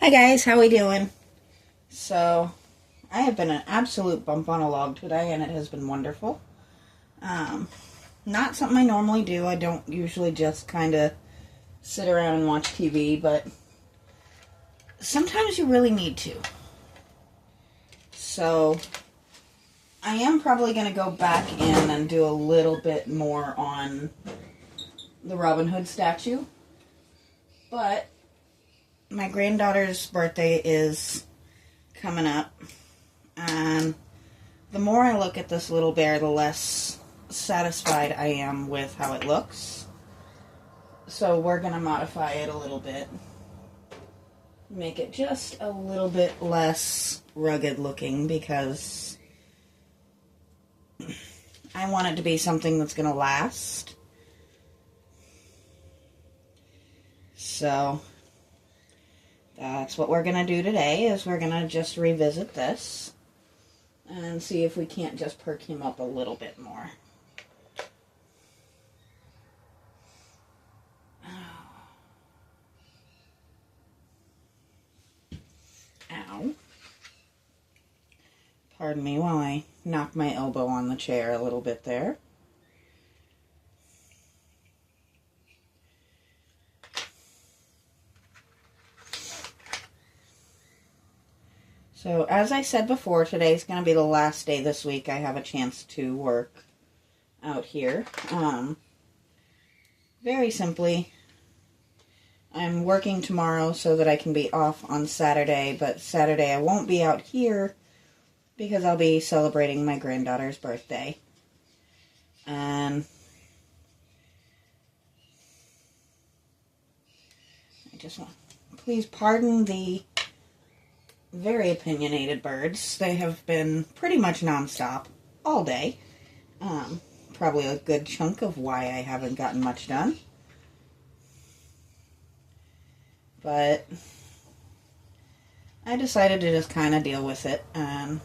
Hi guys, how we doing? So, I have been an absolute bump on a log today, and it has been wonderful. Um, Not something I normally do. I don't usually just kind of sit around and watch TV, but sometimes you really need to. So, I am probably going to go back in and do a little bit more on the Robin Hood statue. But my granddaughter's birthday is coming up, and the more I look at this little bear, the less satisfied I am with how it looks. So we're going to modify it a little bit. Make it just a little bit less rugged looking, because I want it to be something that's going to last. So that's what we're going to do today, is we're going to just revisit this and see if we can't just perk him up a little bit more. Ow. Pardon me while I knock my elbow on the chair a little bit there. So, as I said before, today's going to be the last day this week I have a chance to work out here. Very simply, I'm working tomorrow so that I can be off on Saturday, but Saturday I won't be out here because I'll be celebrating my granddaughter's birthday. And I just want, please pardon the very opinionated birds. They have been pretty much nonstop all day. Probably a good chunk of why I haven't gotten much done. But I decided to just kind of deal with it, and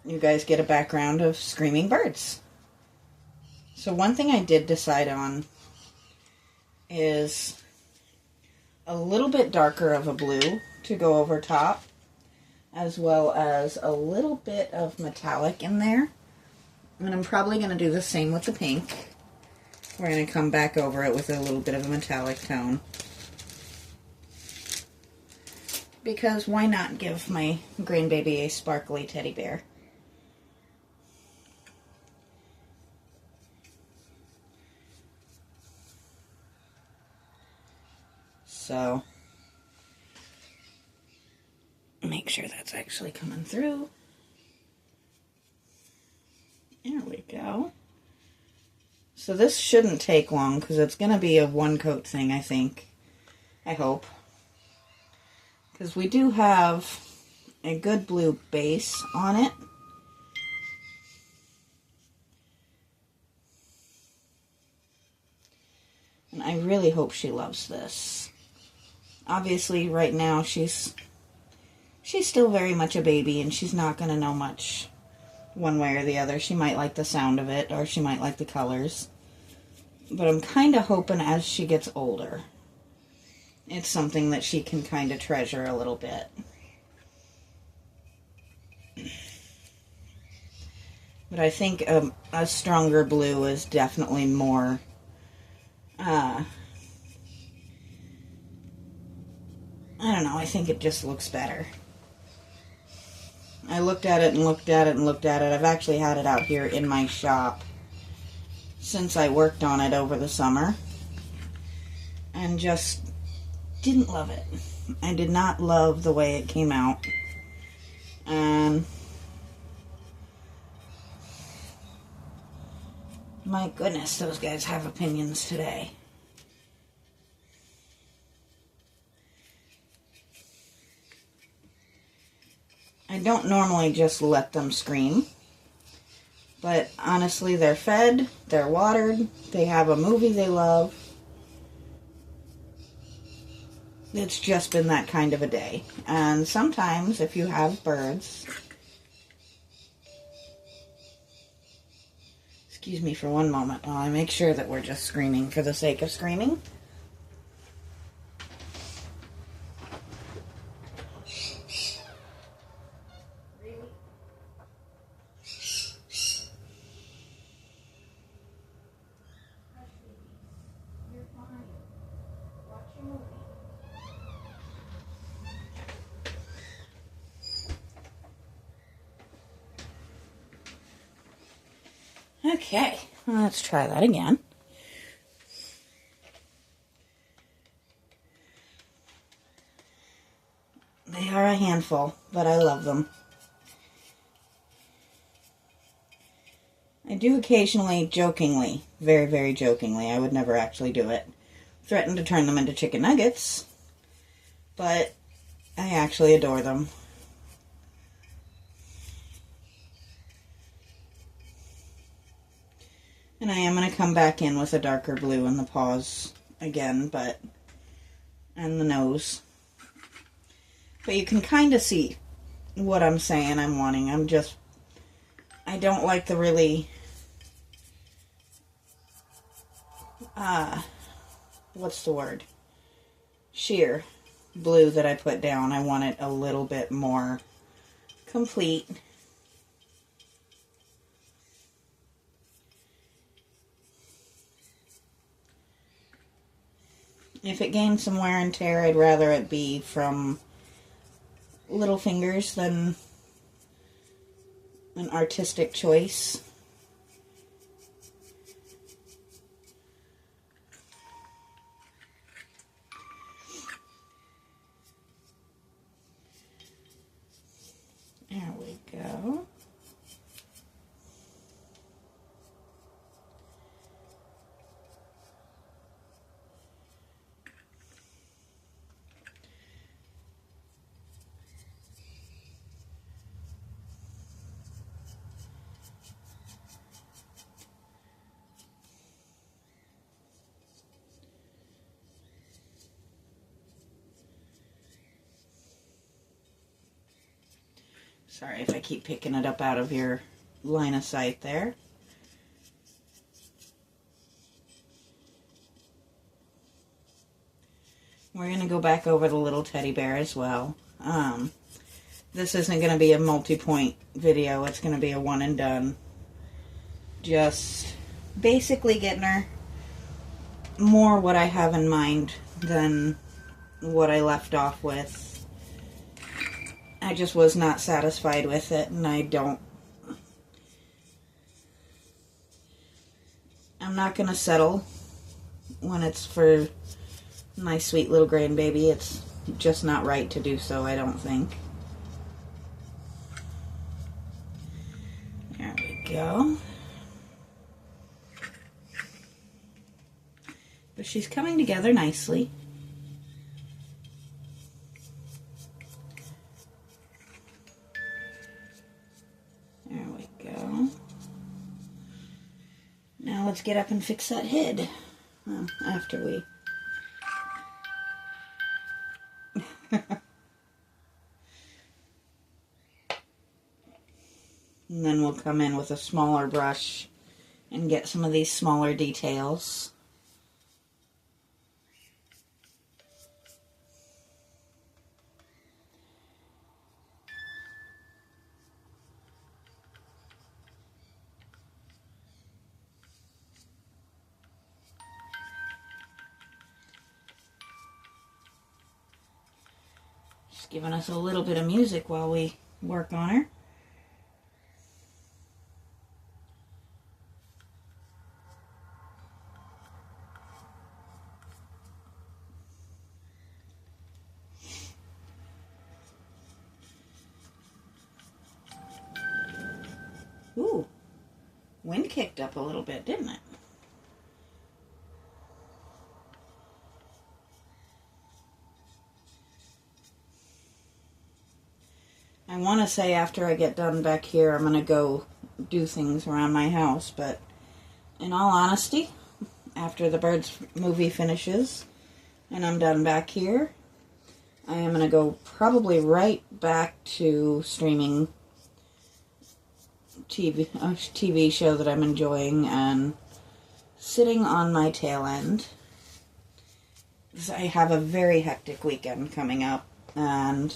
you guys get a background of screaming birds. So one thing I did decide on is a little bit darker of a blue to go over top, as well as a little bit of metallic in there. And I'm probably going to do the same with the pink. We're going to come back over it with a little bit of a metallic tone. Because why not give my grandbaby a sparkly teddy bear? So, make sure that's actually coming through. There we go. So this shouldn't take long, because it's going to be a one coat thing, I think. I hope. Because we do have a good blue base on it. And I really hope she loves this. Obviously, right now, she's still very much a baby, and she's not going to know much one way or the other. She might like the sound of it, or she might like the colors. But I'm kind of hoping as she gets older, it's something that she can kind of treasure a little bit. But I think a stronger blue is definitely more I don't know, I think it just looks better. I looked at it and looked at it and looked at it. I've actually had it out here in my shop since I worked on it over the summer, and just didn't love it. I did not love the way it came out. And my goodness, those guys have opinions today. I don't normally just let them scream, but honestly, they're fed, they're watered, they have a movie they love. It's just been that kind of a day. And sometimes, if you have birds, excuse me for one moment while I make sure that we're just screaming for the sake of screaming. Okay, let's try that again. They are a handful, but I love them. I do occasionally, jokingly, very, very jokingly, I would never actually do it, threaten to turn them into chicken nuggets, but I actually adore them. And I am going to come back in with a darker blue in the paws again, and the nose. But you can kind of see what I'm saying I'm wanting. I don't like the really, what's the word? Sheer blue that I put down. I want it a little bit more complete. If it gains some wear and tear, I'd rather it be from little fingers than an artistic choice. There we go. Sorry if I keep picking it up out of your line of sight there. We're going to go back over the little teddy bear as well. This isn't going to be a multi-point video. It's going to be a one and done. Just basically getting her more what I have in mind than what I left off with. I just was not satisfied with it, and I'm not going to settle when it's for my sweet little grandbaby. It's just not right to do so, I don't think. There we go. But she's coming together nicely. There we go. Now let's get up and fix that head. Well, after we... And then we'll come in with a smaller brush and get some of these smaller details. Just giving us a little bit of music while we work on her. Ooh, wind kicked up a little bit, didn't it? I want to say after I get done back here, I'm going to go do things around my house, but in all honesty, after the Birds movie finishes and I'm done back here, I am going to go probably right back to streaming a TV show that I'm enjoying and sitting on my tail end. I have a very hectic weekend coming up, and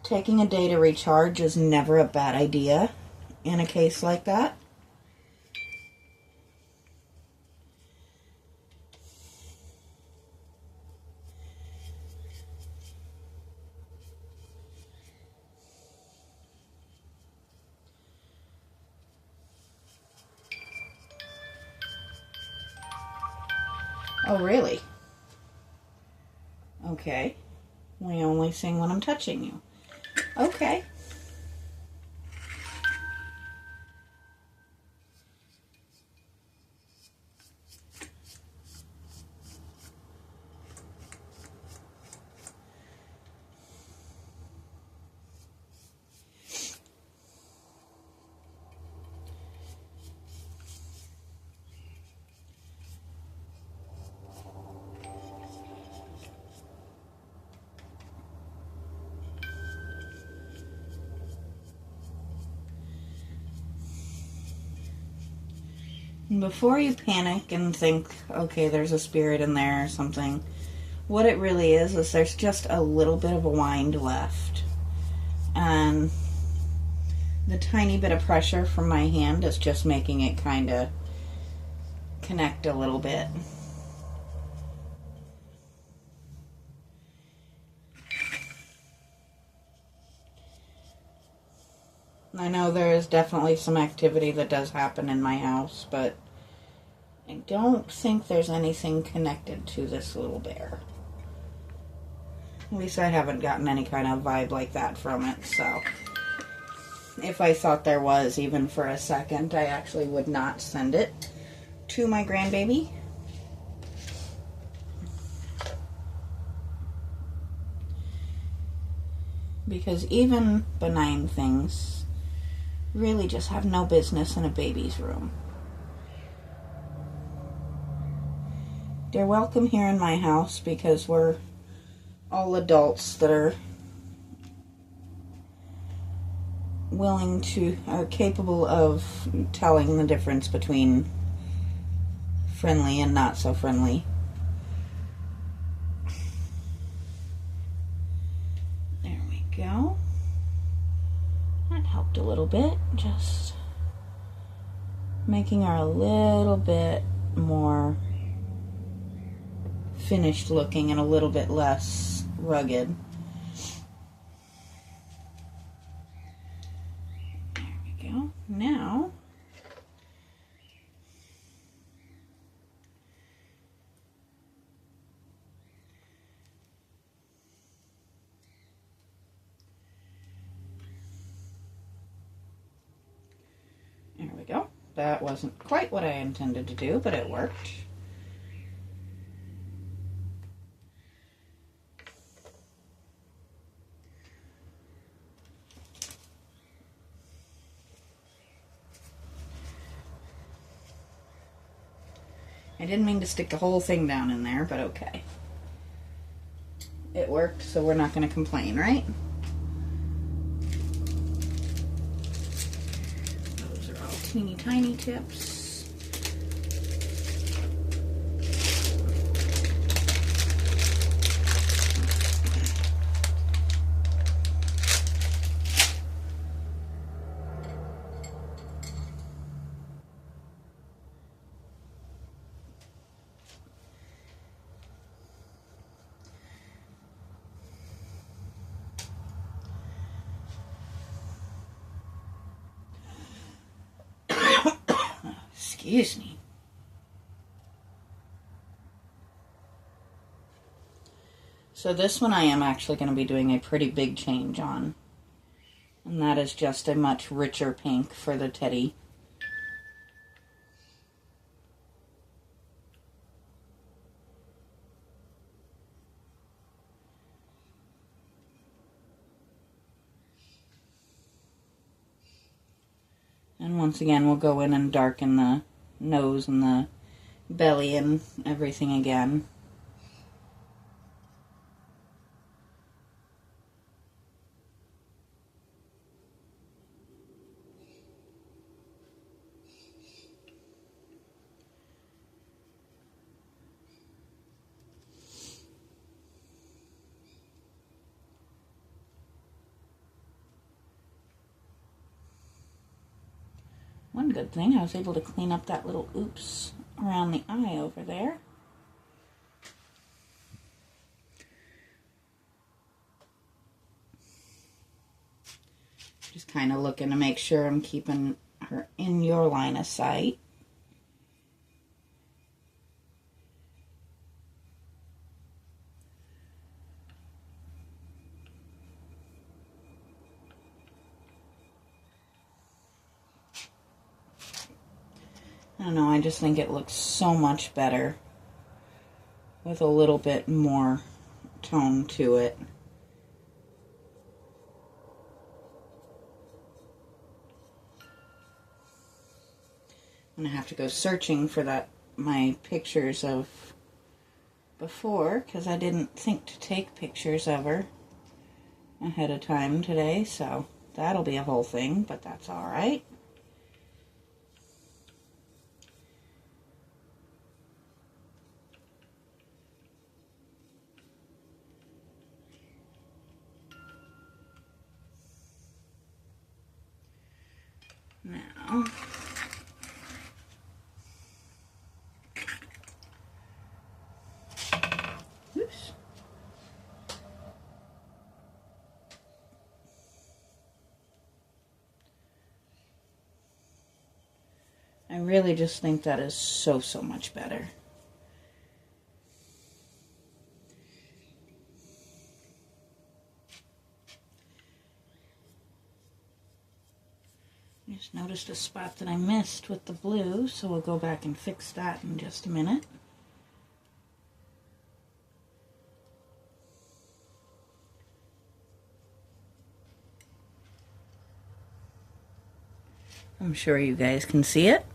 taking a day to recharge is never a bad idea in a case like that. Oh, really? Okay. We only sing when I'm touching you. Okay. Before you panic and think, okay, there's a spirit in there or something, what it really is there's just a little bit of a wind left. And the tiny bit of pressure from my hand is just making it kind of connect a little bit. I know there is definitely some activity that does happen in my house, but I don't think there's anything connected to this little bear. At least I haven't gotten any kind of vibe like that from it, so if I thought there was, even for a second, I actually would not send it to my grandbaby. Because even benign things really just have no business in a baby's room. They're welcome here in my house because we're all adults that are capable of telling the difference between friendly and not so friendly. There we go. That helped a little bit, just making her a little bit more finished looking and a little bit less rugged. There we go. Now, there we go. That wasn't quite what I intended to do, but it worked. I didn't mean to stick the whole thing down in there, but okay. It worked, so we're not going to complain, right? Those are all teeny tiny tips. Excuse me. So this one I am actually going to be doing a pretty big change on. And that is just a much richer pink for the teddy. And once again, we'll go in and darken the nose and the belly and everything again. One good thing, I was able to clean up that little oops around the eye over there. Just kind of looking to make sure I'm keeping her in your line of sight. I don't know, I just think it looks so much better with a little bit more tone to it. I'm gonna have to go searching for my pictures of before, because I didn't think to take pictures of her ahead of time today, so that'll be a whole thing, but that's all right. Now, oops. I really just think that is so much better. I just noticed a spot that I missed with the blue, so we'll go back and fix that in just a minute. I'm sure you guys can see it.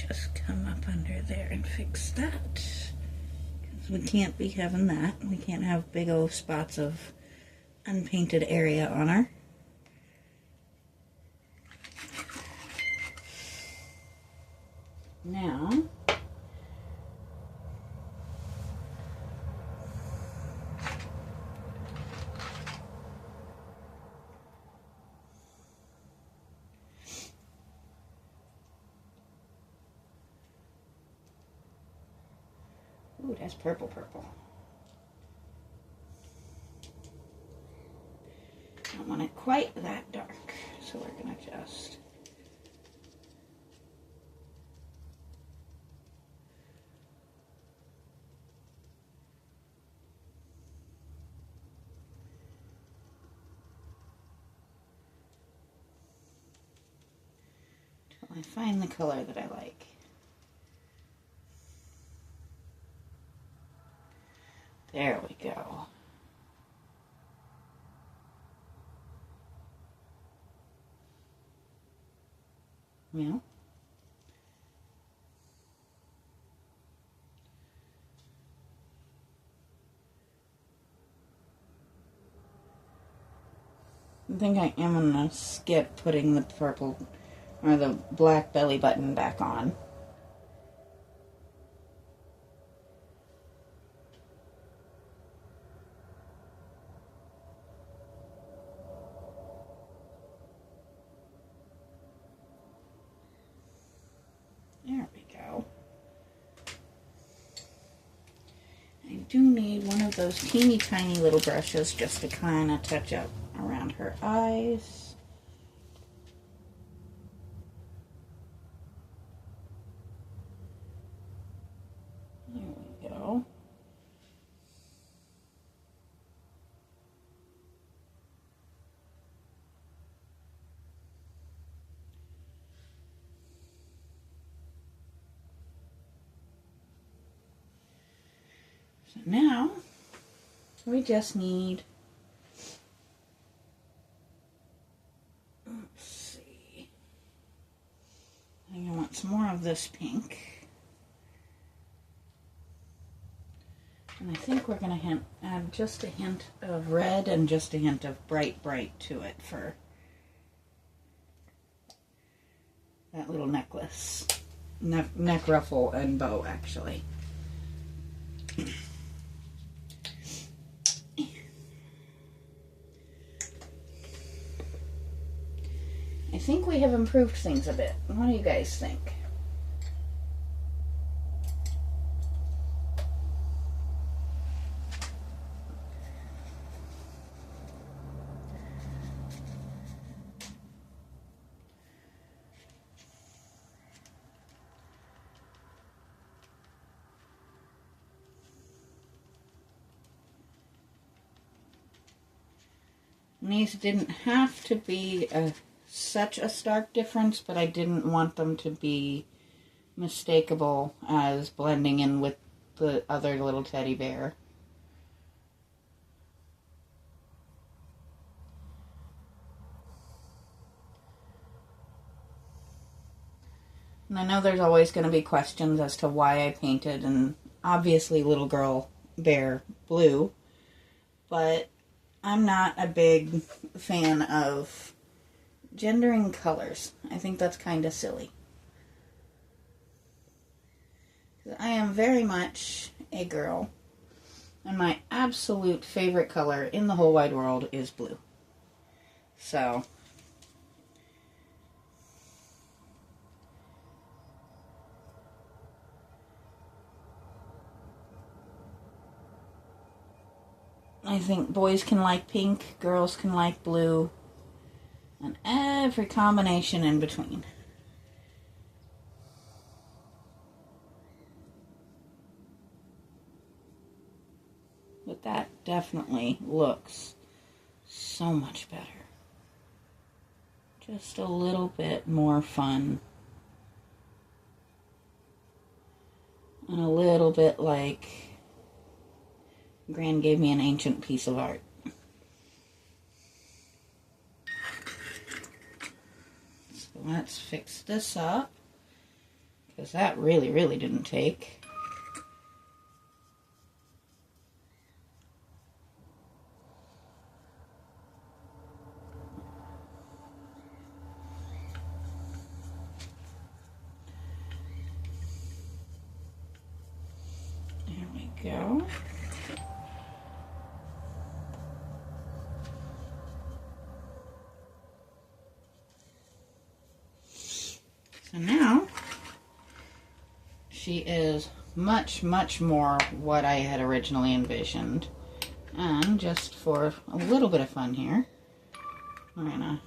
Just come up under there and fix that, because we can't be having that. We can't have big old spots of unpainted area on her. Now, ooh, that's purple. I don't want it quite that dark, so we're going to just... till I find the color that I like. There we go. Yeah. I think I am going to skip putting the purple or the black belly button back on. There we go. I do need one of those teeny tiny little brushes just to kind of touch up around her eyes. There we go. So now we just need, let's see, I think I want some more of this pink. And I think we're going to add just a hint of red and just a hint of bright to it for that little necklace. Neck ruffle and bow, actually. I think we have improved things a bit. What do you guys think? And these didn't have to be such a stark difference, but I didn't want them to be mistakable as blending in with the other little teddy bear. And I know there's always going to be questions as to why I painted an obviously little girl bear blue, but I'm not a big fan of gendering colors. I think that's kind of silly. I am very much a girl, and my absolute favorite color in the whole wide world is blue. So I think boys can like pink, girls can like blue, and every combination in between. But that definitely looks so much better. Just a little bit more fun. And a little bit like Gran gave me an ancient piece of art. So let's fix this up, because that really didn't take. There we go. So now, she is much more what I had originally envisioned. And just for a little bit of fun here, we're gonna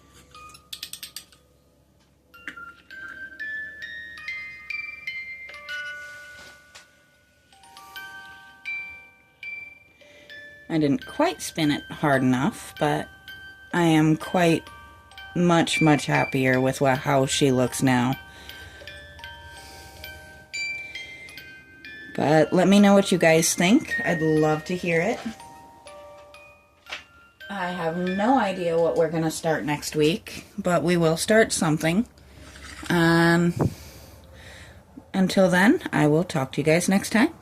I didn't quite spin it hard enough, but I am quite much happier with how she looks now. But let me know what you guys think. I'd love to hear it. I have no idea what we're going to start next week, but we will start something. Until then, I will talk to you guys next time.